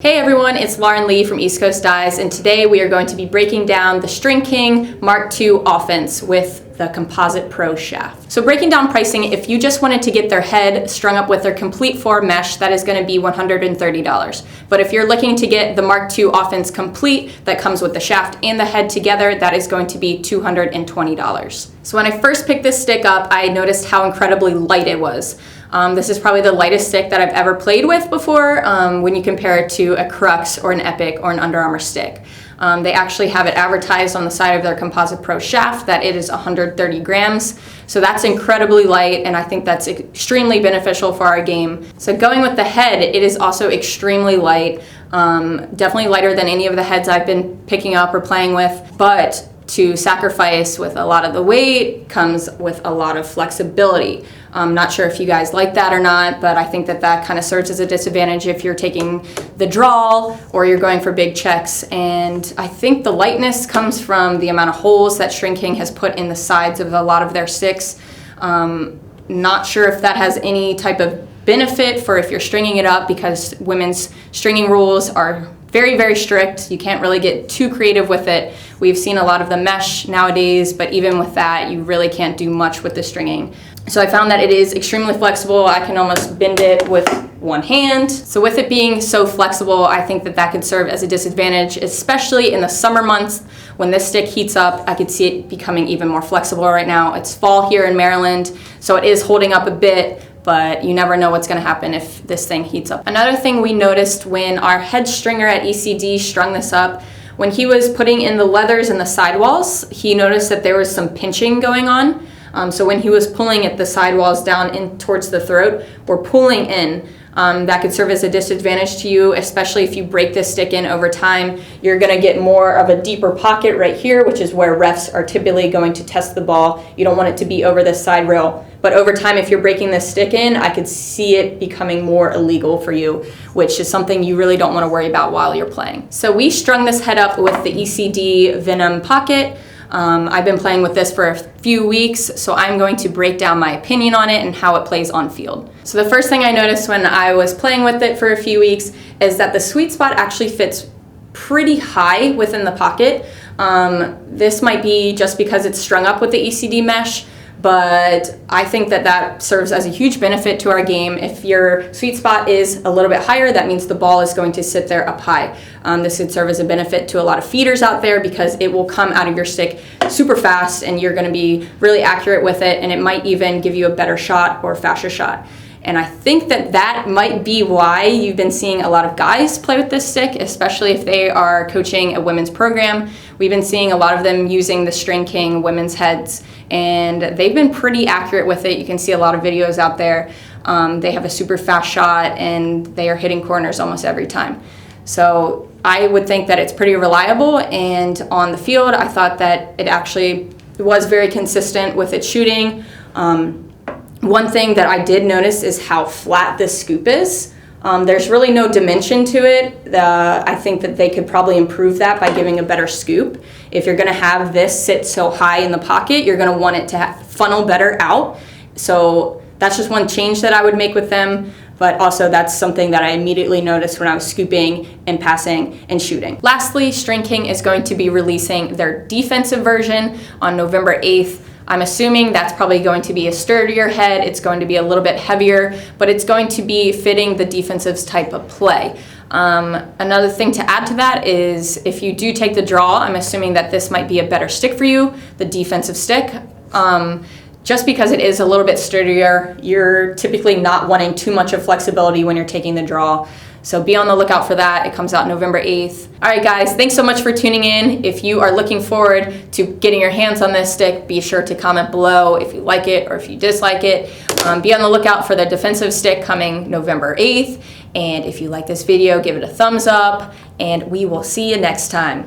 Hey everyone, it's Lauren Lea from East Coast Dyes, and today we are going to be breaking down the Stringking Mark II offense with the Composite Pro shaft. So breaking down pricing, if you just wanted to get their head strung up with their complete 4 mesh, that is going to be $130. But if you're looking to get the Mark II offense complete, that comes with the shaft and the head together, that is going to be $220. So when I first picked this stick up, I noticed how incredibly light it was. This is probably the lightest stick that I've ever played with before when you compare it to a Crux or an Epic or an Under Armour stick. They actually have it advertised on the side of their Composite Pro shaft that it is 130 grams. So that's incredibly light, and I think that's extremely beneficial for our game. So going with the head, it is also extremely light, definitely lighter than any of the heads I've been picking up or playing with, but to sacrifice with a lot of the weight comes with a lot of flexibility. I'm not sure if you guys like that or not, but I think that that kind of serves as a disadvantage if you're taking the draw or you're going for big checks. And I think the lightness comes from the amount of holes that Stringking has put in the sides of a lot of their sticks. Not sure if that has any type of benefit for if you're stringing it up, because women's stringing rules are very, very strict. You can't really get too creative with it. We've seen a lot of the mesh nowadays, but even with that, you really can't do much with the stringing. So I found that it is extremely flexible. I can almost bend it with one hand. So with it being so flexible, I think that that could serve as a disadvantage, especially in the summer months when this stick heats up. I could see it becoming even more flexible right now. It's fall here in Maryland, so it is holding up a bit, but you never know what's going to happen if this thing heats up. Another thing we noticed when our head stringer at ECD strung this up, when he was putting in the leathers and the sidewalls, he noticed that there was some pinching going on. So when he was pulling at the sidewalls down in towards the throat, or pulling in, that could serve as a disadvantage to you, especially if you break this stick in over time. You're going to get more of a deeper pocket right here, which is where refs are typically going to test the ball. You don't want it to be over this side rail. But over time, if you're breaking this stick in, I could see it becoming more illegal for you, which is something you really don't want to worry about while you're playing. So we strung this head up with the ECD Vemon pocket. I've been playing with this for a few weeks, so I'm going to break down my opinion on it and how it plays on field. So the first thing I noticed when I was playing with it for a few weeks is that the sweet spot actually fits pretty high within the pocket. This might be just because it's strung up with the ECD mesh, but I think that that serves as a huge benefit to our game. If your sweet spot is a little bit higher, that means the ball is going to sit there up high. This could serve as a benefit to a lot of feeders out there, because it will come out of your stick super fast and you're going to be really accurate with it, and it might even give you a better shot or faster shot. And I think that that might be why you've been seeing a lot of guys play with this stick, especially if they are coaching a women's program. We've been seeing a lot of them using the Stringking women's heads, and they've been pretty accurate with it. You can see a lot of videos out there. They have a super fast shot, and they are hitting corners almost every time. So I would think that it's pretty reliable, and on the field, I thought that it actually was very consistent with its shooting. One thing that I did notice is how flat this scoop is. There's really no dimension to it. I think that they could probably improve that by giving a better scoop. If you're going to have this sit so high in the pocket, you're going to want it to funnel better out. So that's just one change that I would make with them. But also that's something that I immediately noticed when I was scooping and passing and shooting. Lastly, Stringking is going to be releasing their defensive version on November 8th. I'm assuming that's probably going to be a sturdier head. It's going to be a little bit heavier, but it's going to be fitting the defensive type of play. Another thing to add to that is if you do take the draw, I'm assuming that this might be a better stick for you, the defensive stick. Just because it is a little bit sturdier, you're typically not wanting too much of flexibility when you're taking the draw. So be on the lookout for that. It comes out November 8th. All right, guys, thanks so much for tuning in. If you are looking forward to getting your hands on this stick, be sure to comment below if you like it or if you dislike it. Be on the lookout for the defensive stick coming November 8th. And if you like this video, give it a thumbs up, and we will see you next time.